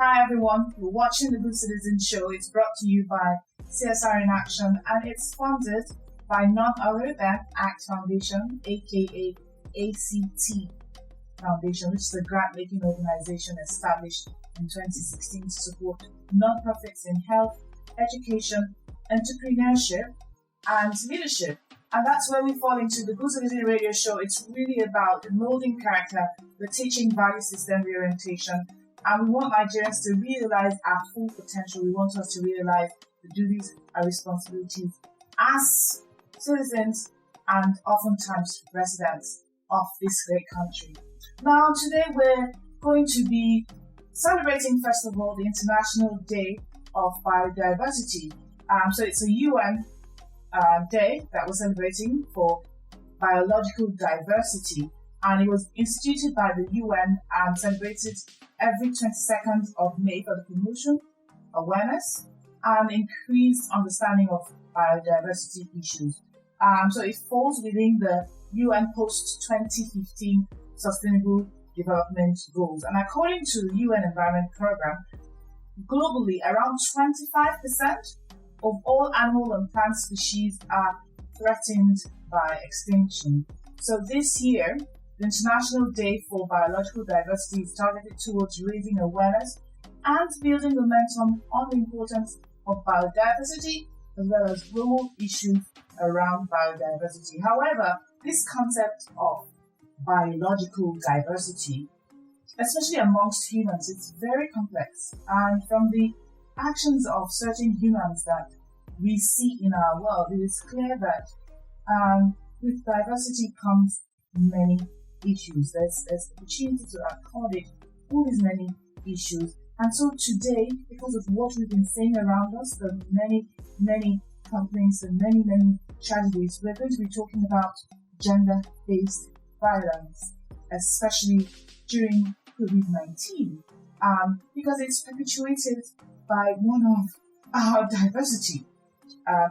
Hi everyone, you're watching the Good Citizen Show. It's brought to you by CSR in Action and it's funded by none other than ACT Foundation, aka ACT Foundation, which is a grant-making organization established in 2016 to support non-profits in health, education, entrepreneurship, and leadership. And that's where we fall into the Good Citizen Radio Show. It's really about the molding character, the teaching value system reorientation, and we want Nigerians to realize our full potential. We want us to realize the duties and responsibilities as citizens and oftentimes residents of this great country. Now, today we're going to be celebrating, first of all, the International Day of Biodiversity. So it's a UN day that we're celebrating for biological diversity, and it was instituted by the UN and celebrated every 22nd of May for the promotion, awareness, and increased understanding of biodiversity issues. So it falls within the UN post-2015 Sustainable Development Goals. And according to the UN Environment Programme, globally, around 25% of all animal and plant species are threatened by extinction. So this year, the International Day for Biological Diversity is targeted towards raising awareness and building momentum on the importance of biodiversity as well as global issues around biodiversity. However, this concept of biological diversity, especially amongst humans, it's very complex. And from the actions of certain humans that we see in our world, it is clear that with diversity comes many issues. There's opportunity to accommodate all these many issues. And so today, because of what we've been seeing around us, the many complaints and many tragedies, we're going to be talking about gender-based violence, especially during COVID-19, because it's perpetuated by one of our diversity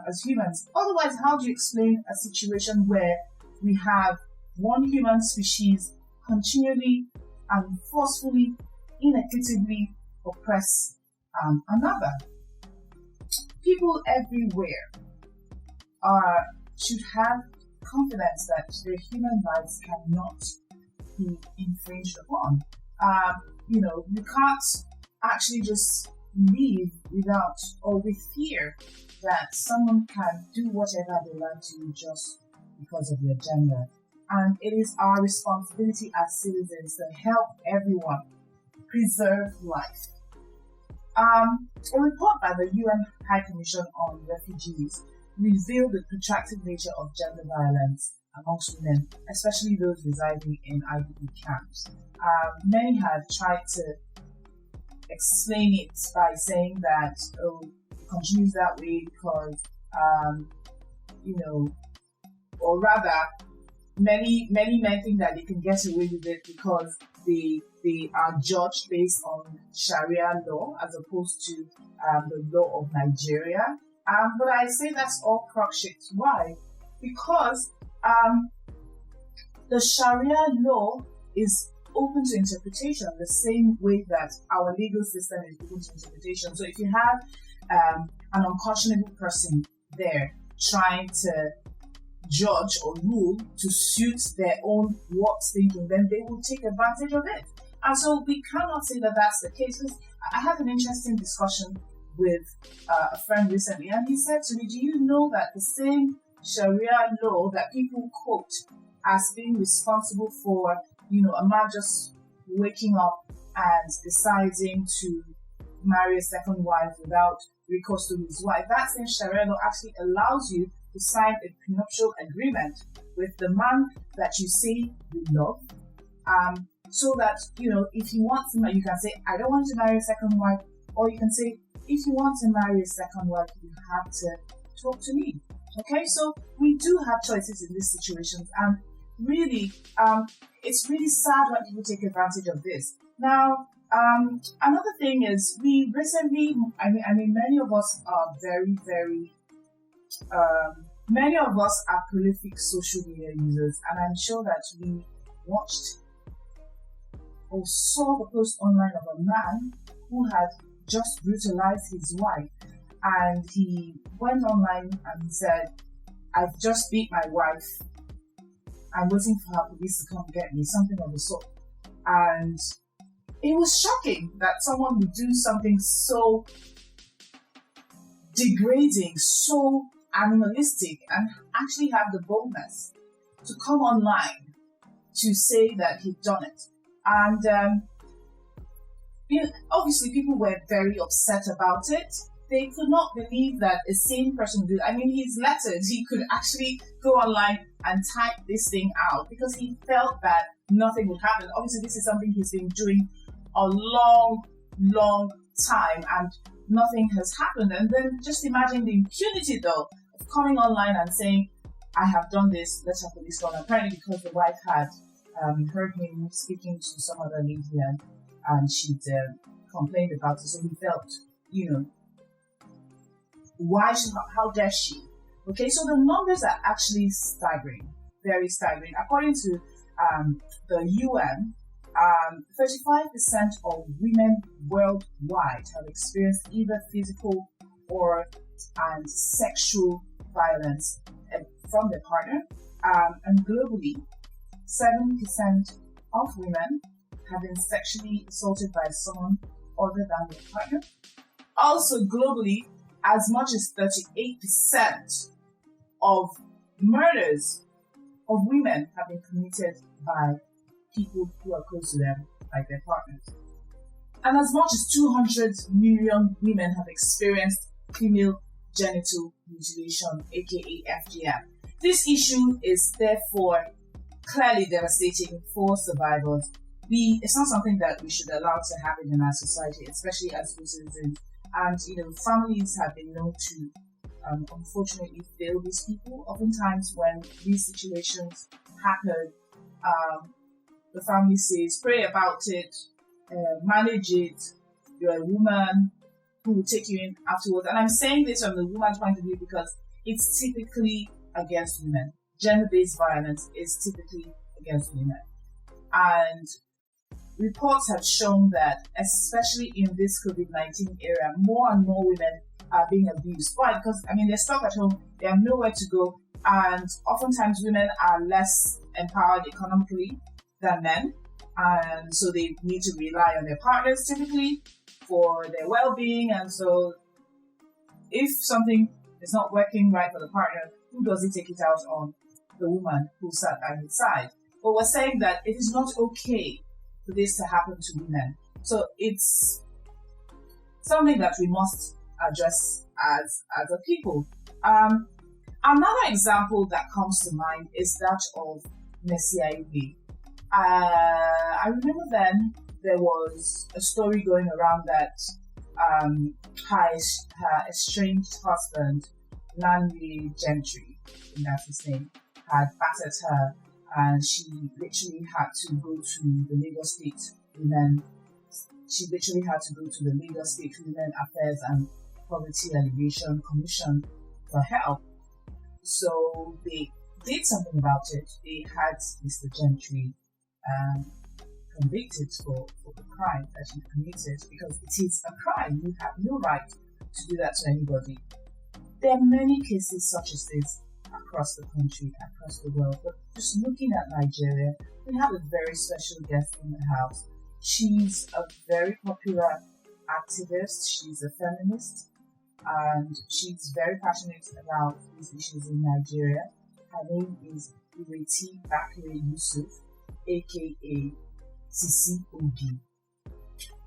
as humans. Otherwise, how do you explain a situation where we have one human species continually and forcefully, inequitably oppress another? People everywhere should have confidence that their human rights cannot be infringed upon. You can't actually just live without or with fear that someone can do whatever they like to you just because of their gender. And it is our responsibility as citizens to help everyone preserve life. A report by the UN High Commission on Refugees revealed the protracted nature of gender violence amongst women, especially those residing in IDP camps. Many have tried to explain it by saying that it continues that way because, or rather, many men think that they can get away with it because they are judged based on Sharia law as opposed to the law of Nigeria. But I say that's all crock shit. Why? Because the Sharia law is open to interpretation the same way that our legal system is open to interpretation. So if you have an unconscionable person there trying to judge or rule to suit their own warped thinking, then they will take advantage of it. And so we cannot say that that's the case. I had an interesting discussion with a friend recently, and he said to me, do you know that the same Sharia law that people quote as being responsible for, a man just waking up and deciding to marry a second wife without recourse to his wife, that same Sharia law actually allows you to sign a prenuptial agreement with the man that you say you love, so that, if you want to, you can say, I don't want to marry a second wife, or you can say, if you want to marry a second wife, you have to talk to me. Okay, so we do have choices in these situations, and really, it's really sad when people take advantage of this. Now, another thing is, we recently, many of us are many of us are prolific social media users, and I'm sure that we watched or saw the post online of a man who had just brutalized his wife. And he went online and he said, "I've just beat my wife. I'm waiting for her police to come get me," something of the sort. And it was shocking that someone would do something so degrading, so animalistic, and actually have the boldness to come online to say that he'd done it. And obviously people were very upset about it. They could not believe that a sane person would do it. I mean, he's lettered. He could actually go online and type this thing out because he felt that nothing would happen. Obviously, this is something he's been doing a long time and nothing has happened. And then just imagine the impunity, though, of coming online and saying, "I have done this, let's have police come." Apparently because the wife had heard him speaking to some other lady and she'd complained about it. So he felt, how dare she? Okay, so the numbers are actually staggering, very staggering. According to the UN, 35% of women worldwide have experienced either physical or sexual violence from their partner. And globally, 7% of women have been sexually assaulted by someone other than their partner. Also, globally, as much as 38% of murders of women have been committed by people who are close to them, like their partners. And as much as 200 million women have experienced female genital mutilation, aka FGM. This issue is therefore clearly devastating for survivors. It's not something that we should allow to happen in our society, especially as citizens. And families have been known to unfortunately fail these people. Oftentimes when these situations happen, the family says, "Pray about it, manage it, you're a woman who will take you in afterwards." And I'm saying this from the woman's point of view because it's typically against women. Gender-based violence is typically against women. And reports have shown that, especially in this COVID-19 era, more and more women are being abused. Why? Because, they're stuck at home, they have nowhere to go, and oftentimes women are less empowered economically than men, and so they need to rely on their partners typically for their well-being. And so if something is not working right for the partner, who does he take it out on? The woman who sat by his side. But we're saying that it is not okay for this to happen to women. So it's something that we must address as a people. Another example that comes to mind is that of Sisi Oge. I remember then there was a story going around that her estranged husband, Lanre Gentry, and that's his name, had battered her, and she literally had to go to the Lagos State Women. She literally had to go to the Lagos State Women Affairs and Poverty Alleviation Commission for help. So they did something about it. They had Mr. Gentry convicted for the crime that he committed, because it is a crime. You have no right to do that to anybody. There are many cases such as this across the country, across the world. But just looking at Nigeria, we have a very special guest in the house. She's a very popular activist. She's a feminist, and she's very passionate about these issues in Nigeria. Her name is Ireti Bakare-Yusuf, aka Sisi Oge.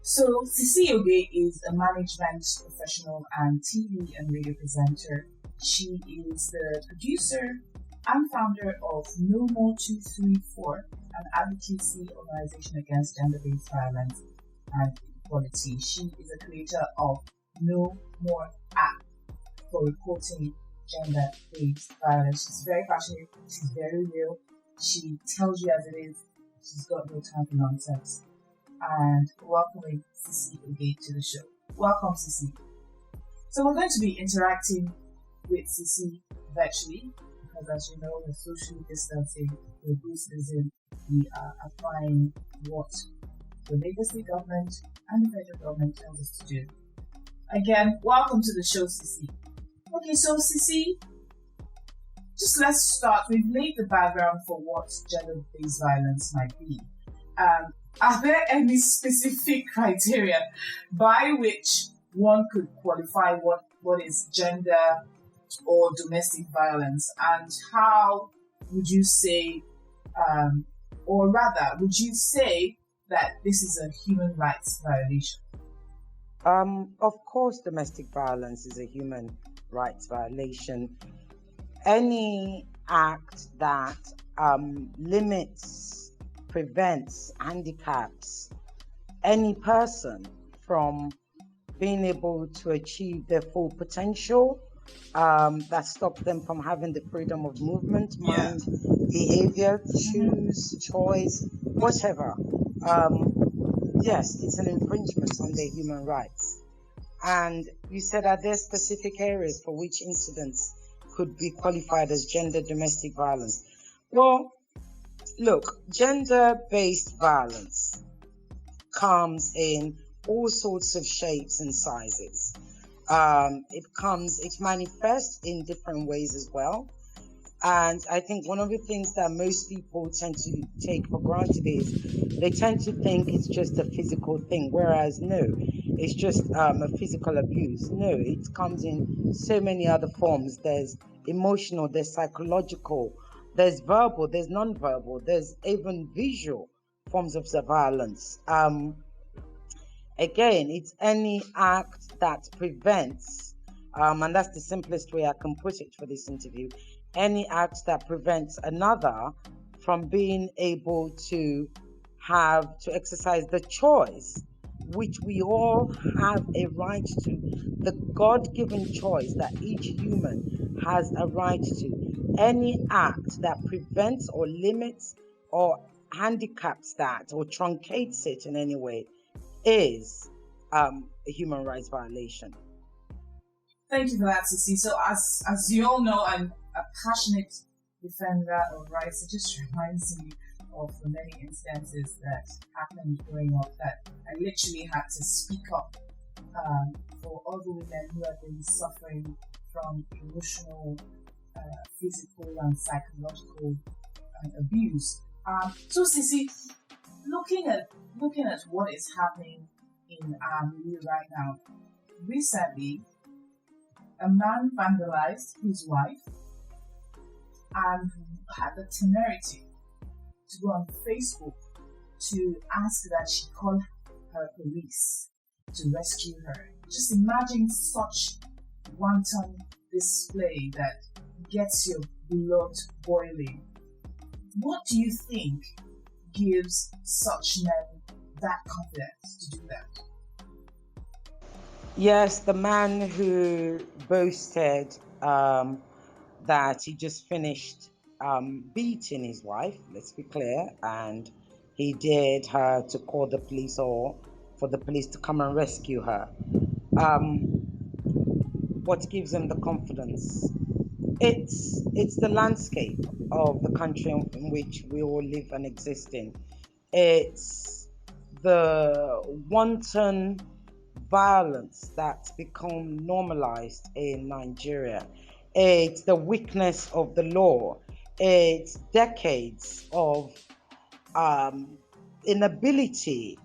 So Sisi Oge is a management professional and TV and radio presenter. She is the producer and founder of NoMore 234, an advocacy organization against gender-based violence and equality. She is a creator of NoMore App for reporting gender-based violence. She's very passionate. She's very real. She tells you as it is. She's got no time for nonsense. And welcoming Sisi Oge to the show. Welcome, Sisi. So we're going to be interacting with Sisi virtually, because as you know, we're socially distancing, we're boosting, we are applying what the Lagos State government and the federal government tells us to do. Again, welcome to the show, Sisi. Okay, so Sisi, just let's start. We've laid the background for what gender-based violence might be. Are there any specific criteria by which one could qualify what is gender or domestic violence, and how would you say, or rather, would you say that this is a human rights violation? Of course, domestic violence is a human rights violation. Any act that limits, prevents, handicaps any person from being able to achieve their full potential, that stops them from having the freedom of movement, mind, behavior, choose, choice, whatever. Yes, it's an infringement on their human rights. And you said, are there specific areas for which incidents could be qualified as gender domestic violence? Well, look, gender-based violence comes in all sorts of shapes and sizes. It manifests in different ways as well. And I think one of the things that most people tend to take for granted is they tend to think it's just a physical thing, whereas no, it's just a physical abuse. No, it comes in so many other forms. There's emotional, there's psychological, there's verbal, there's non-verbal, there's even visual forms of violence. Again, it's any act that prevents, and that's the simplest way I can put it for this interview, any act that prevents another from being able to exercise the choice which we all have a right to, the God-given choice that each human has a right to. Any act that prevents or limits or handicaps that or truncates it in any way is a human rights violation. Thank you for that, Sisi. So as you all know, I'm a passionate defender of rights. It just reminds me of the many instances that happened growing up that I literally had to speak up for other women who have been suffering from emotional, physical and psychological abuse. So Sisi, looking at what is happening in our milieu right now, recently a man vandalized his wife and had the temerity to go on Facebook to ask that she call her police to rescue her. Just imagine such wanton display that gets your blood boiling. What do you think gives such men that confidence to do that? Yes, the man who boasted that he just finished beating his wife, let's be clear, and he dared her to call the police or for the police to come and rescue her. What gives him the confidence? It's the landscape of the country in which we all live and exist in. It's the wanton violence that's become normalized in Nigeria. It's the weakness of the law. It's decades of inability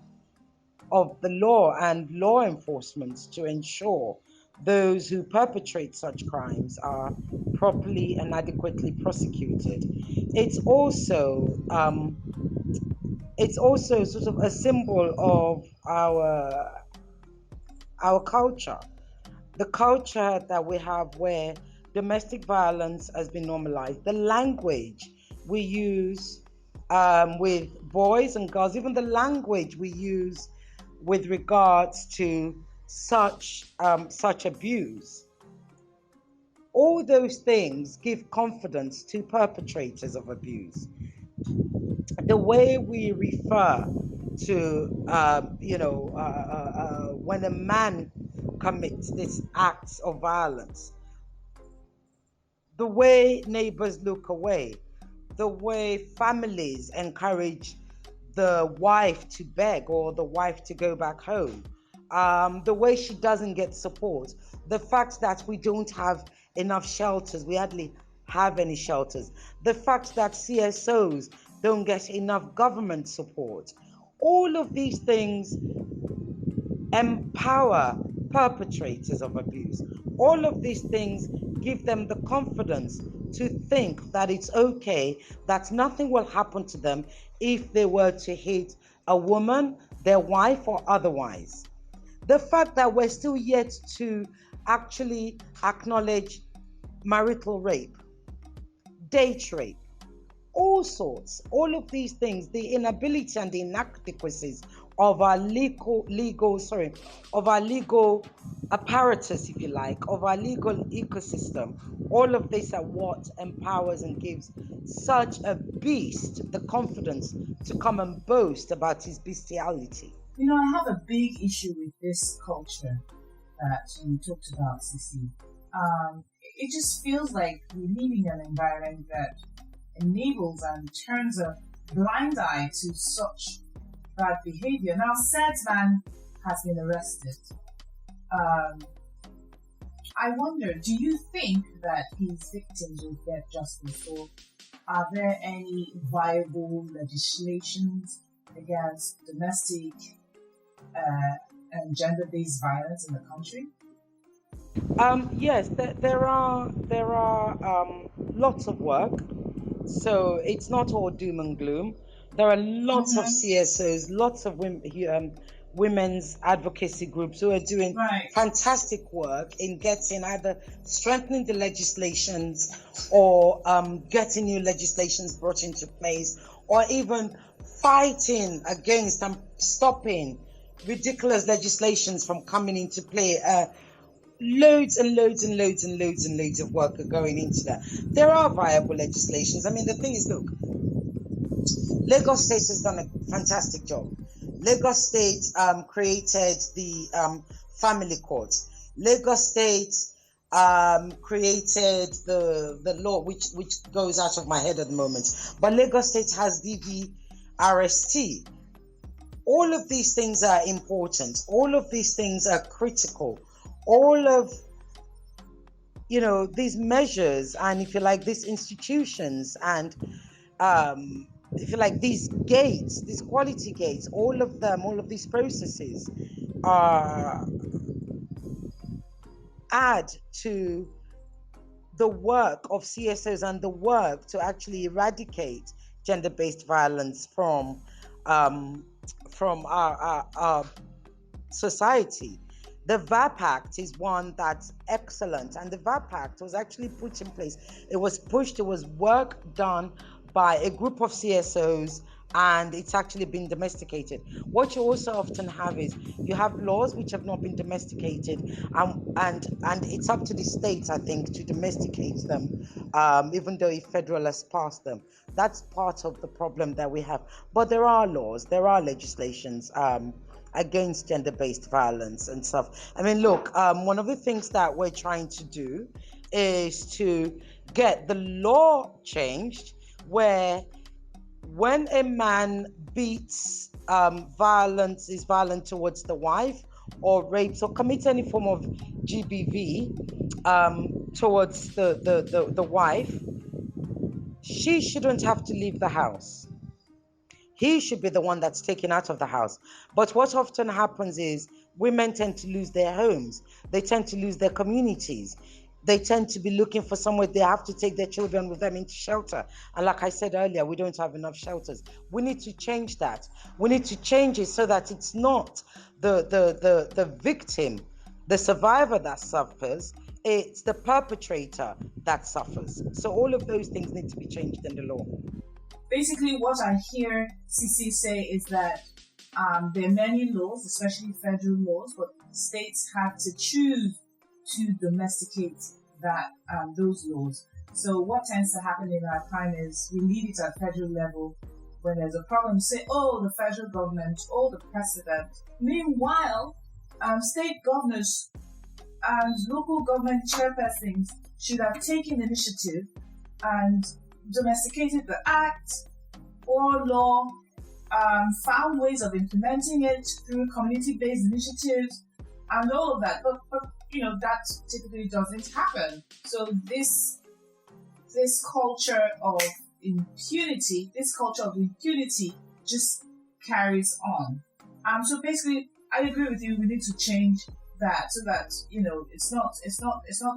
of the law and law enforcement to ensure those who perpetrate such crimes are properly and adequately prosecuted. It's also sort of a symbol of our culture, the culture that we have where domestic violence has been normalized. The language we use with boys and girls, even the language we use with regards to such abuse. All those things give confidence to perpetrators of abuse. The way we refer to, when a man commits these acts of violence, the way neighbors look away, the way families encourage the wife to beg or the wife to go back home, the way she doesn't get support, the fact that we don't have enough shelters, we hardly have any shelters, the fact that CSOs don't get enough government support, all of these things empower perpetrators of abuse. All of these things give them the confidence to think that it's okay, that nothing will happen to them if they were to hit a woman, their wife, or otherwise. The fact that we're still yet to actually acknowledge marital rape, date rape, all sorts, all of these things, the inability and the inadequacies of our legal apparatus, if you like, of our legal ecosystem, all of this are what empowers and gives such a beast the confidence to come and boast about his bestiality. You know, I have a big issue with this culture that you talked about, Sisi. It just feels like we live in an environment that enables and turns a blind eye to such bad behavior. Now, said man has been arrested. I wonder, do you think that his victims will get justice, or are there any viable legislations against domestic and gender-based violence in the country? Yes, there are lots of work. So it's not all doom and gloom. There are lots of CSOs, lots of women's advocacy groups who are doing fantastic work in getting either strengthening the legislations or getting new legislations brought into place, or even fighting against and stopping ridiculous legislations from coming into play. Loads and loads and loads and loads and loads of work are going into that. There are viable legislations. I mean, the thing is, look, Lagos State has done a fantastic job. Lagos State created the family court. Lagos State created the law, which goes out of my head at the moment. But Lagos State has DVRST. All of these things are important. All of these things are critical. All of, these measures, and if you like, these institutions, and if you like, these gates, these quality gates, all of them, all of these processes add to the work of CSOs and the work to actually eradicate gender-based violence from our society. The VAP Act is one that's excellent, and the VAP Act was actually put in place. It was pushed, it was work done by a group of CSOs, and it's actually been domesticated. What you also often have is you have laws which have not been domesticated, and it's up to the states, I think, to domesticate them, even though a federal has passed them. That's part of the problem that we have. But there are laws, there are legislations against gender-based violence and stuff. I mean, look, one of the things that we're trying to do is to get the law changed where when a man beats is violent towards the wife, or rapes or commits any form of GBV towards the wife, she shouldn't have to leave the house. He should be the one that's taken out of the house. But what often happens is women tend to lose their homes. They tend to lose their communities. They tend to be looking for somewhere they have to take their children with them into shelter. And like I said earlier, we don't have enough shelters. We need to change that. We need to change it so that it's not the victim, the survivor that suffers. It's the perpetrator that suffers. So all of those things need to be changed in the law. Basically, what I hear Sisi say is that there are many laws, especially federal laws, but states have to choose to domesticate those laws. So what tends to happen in our time is we leave it at federal level. When there's a problem, say, oh, the federal government, oh, the president. Meanwhile, state governors and local government chairpersons should have taken initiative and domesticated the act or law found ways of implementing it through community-based initiatives and all of that. But that typically doesn't happen. So this culture of impunity, just carries on. So basically, I agree with you. We need to change that so that it's not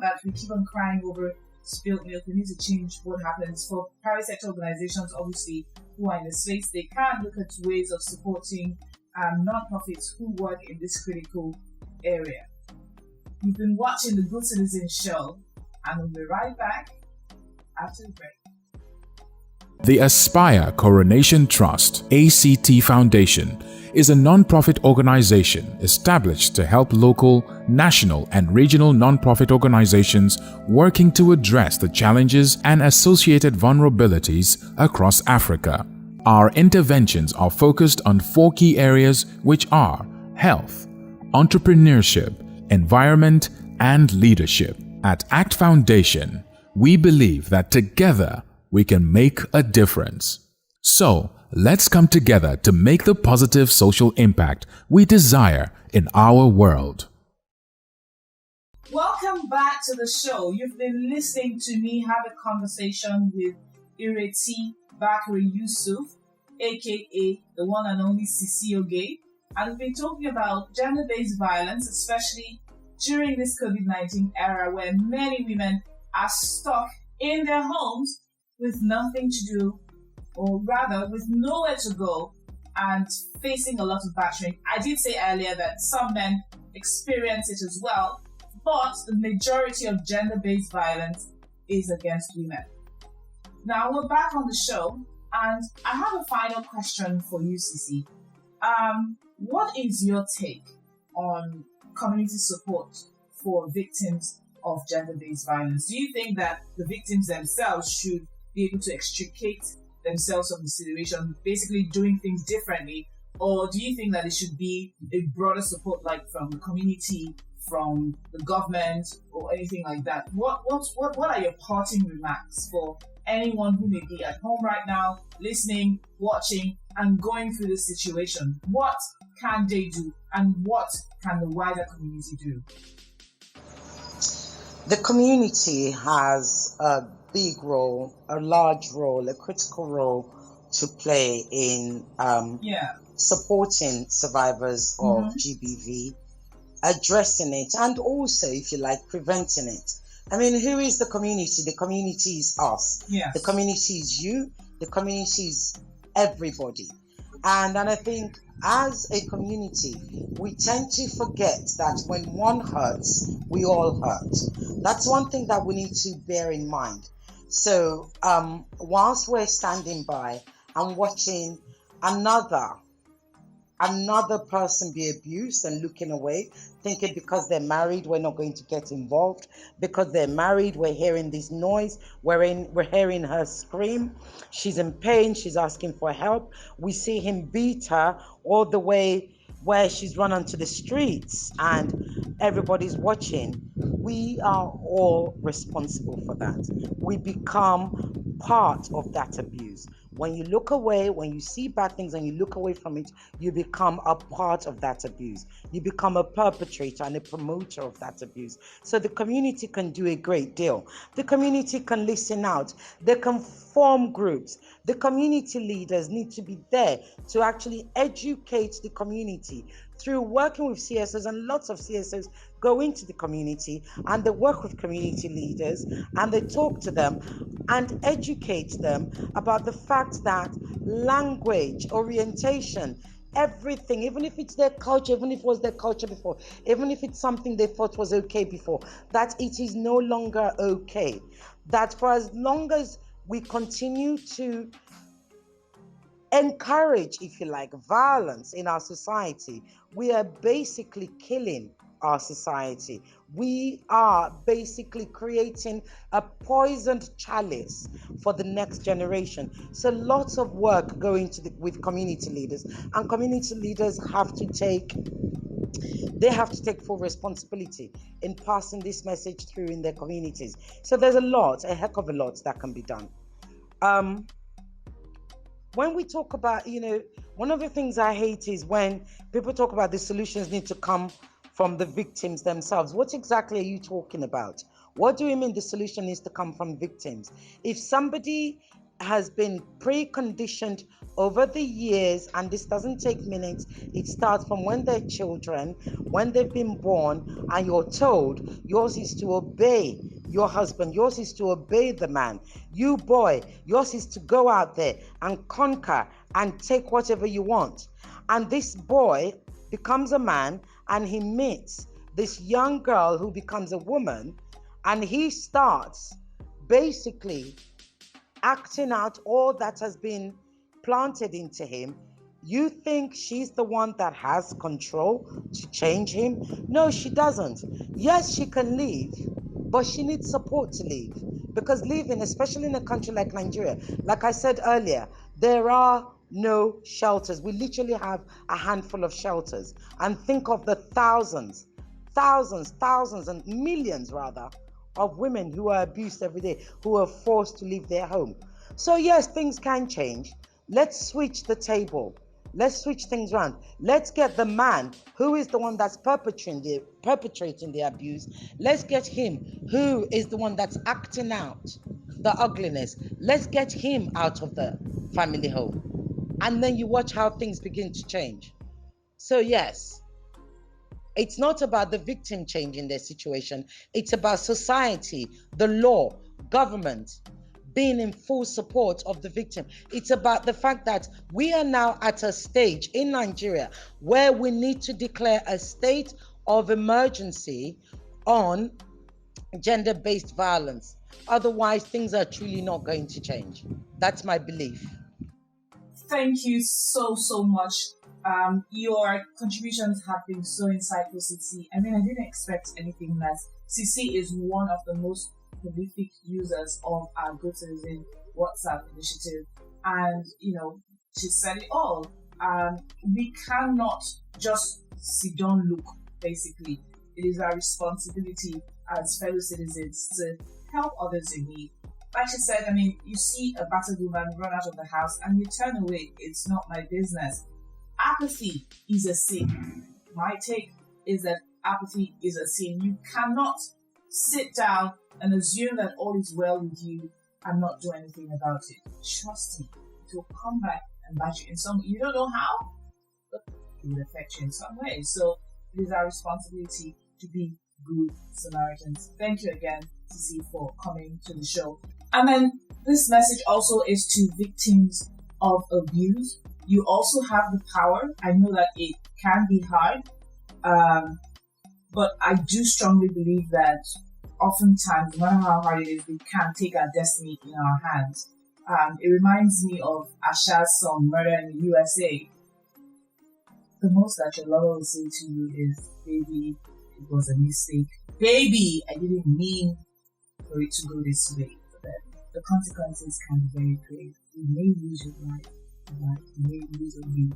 that we keep on crying over spilled milk. We need to change what happens. For private sector organizations, obviously, who are in the space, they can look at ways of supporting non-profits who work in this critical area. You've been watching the Good Citizen Show, and we'll be right back after the break. The Aspire Coronation Trust, ACT Foundation, is a non-profit organization established to help local, national, and regional non-profit organizations working to address the challenges and associated vulnerabilities across Africa. Our interventions are focused on 4 key areas, which are health, entrepreneurship, environment, and leadership. At ACT Foundation, we believe that together we can make a difference. So, let's come together to make the positive social impact we desire in our world. Welcome back to the show. You've been listening to me have a conversation with Ireti Bakare-Yusuf, aka the one and only Sisi Oge, and we've been talking about gender-based violence, especially during this COVID-19 era where many women are stuck in their homes with nothing to do, or rather with nowhere to go and facing a lot of battering. I did say earlier that some men experience it as well, but the majority of gender-based violence is against women. Now we're back on the show, and I have a final question for you, Sisi. What is your take on community support for victims of gender-based violence? Do you think that the victims themselves should be able to extricate themselves from the situation, basically doing things differently? Or do you think that it should be a broader support, like from the community, from the government, or anything like that? What are your parting remarks for anyone who may be at home right now, listening, watching, and going through this situation? What can they do, and what can the wider community do? The community has a big role, a large role, a critical role to play in supporting survivors of GBV, addressing it, and also, if you like, preventing it. I mean, who is the community? The community is us. Yes. The community is you. The community is everybody. And I think as a community, we tend to forget that when one hurts, we all hurt. That's one thing that we need to bear in mind. So whilst we're standing by and watching another person be abused and looking away, thinking because they're married, we're not going to get involved. Because they're married, we're hearing this noise, we're hearing her scream. She's in pain, she's asking for help. We see him beat her all the way where she's run onto the streets and everybody's watching. We are all responsible for that. We become part of that abuse. When you look away, when you see bad things and you look away from it, you become a part of that abuse. You become a perpetrator and a promoter of that abuse. So the community can do a great deal. The community can listen out. They can form groups. The community leaders need to be there to actually educate the community through working with CSOs, and lots of CSOs go into the community and they work with community leaders and they talk to them and educate them about the fact that language, orientation, everything, even if it's their culture, even if it was their culture before, even if it's something they thought was okay before, that it is no longer okay. That for as long as we continue to encourage, if you like, violence in our society, we are basically killing our society. We are basically creating a poisoned chalice for the next generation. So lots of work going with community leaders, and community leaders have to take full responsibility in passing this message through in their communities. So there's a heck of a lot that can be done. When we talk about, one of the things I hate is when people talk about the solutions need to come from the victims themselves. What exactly are you talking about? What do you mean the solution needs to come from victims? If somebody has been preconditioned over the years, and this doesn't take minutes, it starts from when they're children, when they've been born, and you're told yours is to obey your husband, yours is to obey the man. You boy, yours is to go out there and conquer and take whatever you want. And this boy becomes a man and he meets this young girl who becomes a woman, and he starts basically acting out all that has been planted into him. You think she's the one that has control to change him? No, she doesn't. Yes, she can leave, but she needs support to leave. Because leaving, especially in a country like Nigeria, like I said earlier, there are no shelters. We literally have a handful of shelters. And think of the thousands and millions rather, of women who are abused every day, who are forced to leave their home. So yes, things can change. Let's switch the table. Let's switch things around. Let's get the man who is the one that's perpetrating the abuse. Let's get him who is the one that's acting out the ugliness. Let's get him out of the family home. And then you watch how things begin to change. So yes, it's not about the victim changing their situation. It's about society, the law, government being in full support of the victim. It's about the fact that we are now at a stage in Nigeria where we need to declare a state of emergency on gender-based violence. Otherwise, things are truly not going to change. That's my belief. Thank you so much. Your contributions have been so insightful, Sisi. I mean, I didn't expect anything less. Sisi is one of the most prolific users of our Good Citizen WhatsApp initiative, and she said it all. We cannot just sit down look. Basically, it is our responsibility as fellow citizens to help others in need. Like she said, I mean, you see a battered woman run out of the house and you turn away. It's not my business. Apathy is a sin. My take is that apathy is a sin. You cannot sit down and assume that all is well with you and not do anything about it. Trust me, it will come back and bite you in some. You don't know how, but it will affect you in some way. So it is our responsibility to be good Samaritans. Thank you again, Sisi, for coming to the show. And then this message also is to victims of abuse. You also have the power. I know that it can be hard, but I do strongly believe that oftentimes, no matter how hard it is, we can take our destiny in our hands. It reminds me of Asha's song, Murder in the USA. The most that your lover will say to you is, baby, it was a mistake. Baby, I didn't mean for it to go this way. But the consequences can be very grave. You may lose your life. You may lose a leg,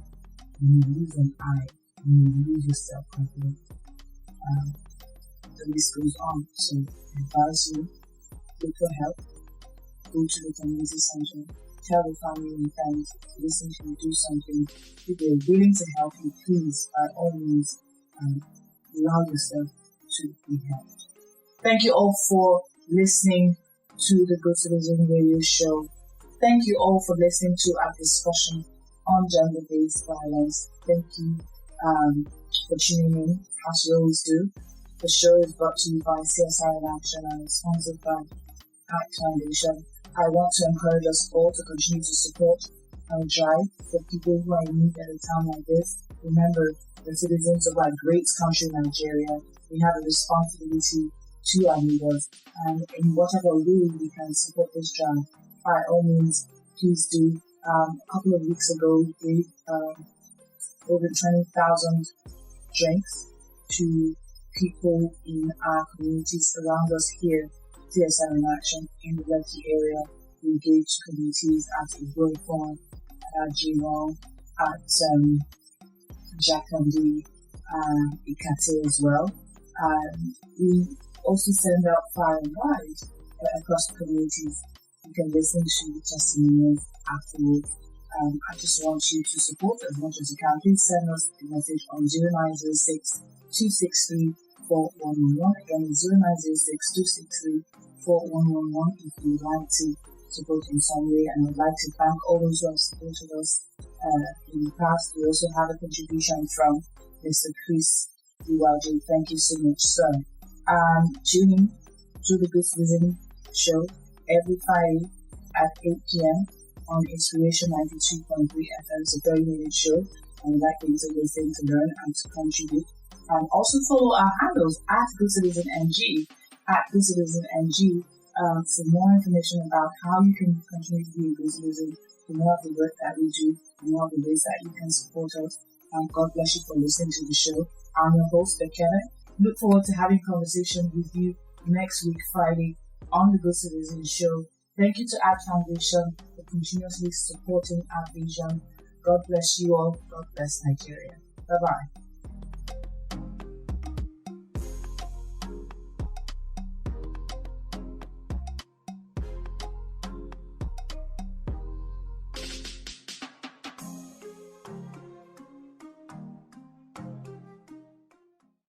you may lose an eye, you may lose your self-confidence. The list goes on. So I advise you, look for help, go to the community center, tell the family and friends, listen to you, do something. If they're willing to help you, please, by all means, allow yourself to be helped. Thank you all for listening to the Good Citizen Radio Show. Thank you all for listening to our discussion on gender-based violence. Thank you for tuning in, as you always do. The show is brought to you by CSR in Action and is sponsored by ACT Foundation. I want to encourage us all to continue to support and drive for people who are in need at a time like this. Remember, the citizens of our great country, Nigeria, we have a responsibility to our neighbors, and in whatever way we can support this drive, by all means, please do. A couple of weeks ago, we gave over 20,000 drinks to people in our communities around us here, CSR in Action, in the Lekki area. We gave to communities at Igbo Farm, at Jimon, at Jakondi, Ikate as well. We also send out far and wide across the communities. You can listen to testimonials afterwards. I just want you to support as much as you can. Please send us a message on 0906 263 4111. Again, 0906 263 4111 if you would like to support in some way. And I'd like to thank all those who have supported us in the past. We also have a contribution from Mr. Chris DYJ. Thank you so much, sir. Tune in to the Good Citizen show every Friday at 8 p.m. on Inspiration 92.3 FM. It's a 30-minute show, and we'd like you to listen, to learn, and to contribute. Also follow our handles at Good Citizen NG, for more information about how you can continue to be a good citizen, for more of the work that we do, for more of the ways that you can support us. God bless you for listening to the show. I'm your host, Bekeme. Look forward to having conversation with you next week, Friday, on the Good Citizen Show. Thank you to Ad Foundation for continuously supporting our vision. God bless you all. God bless Nigeria. Bye-bye.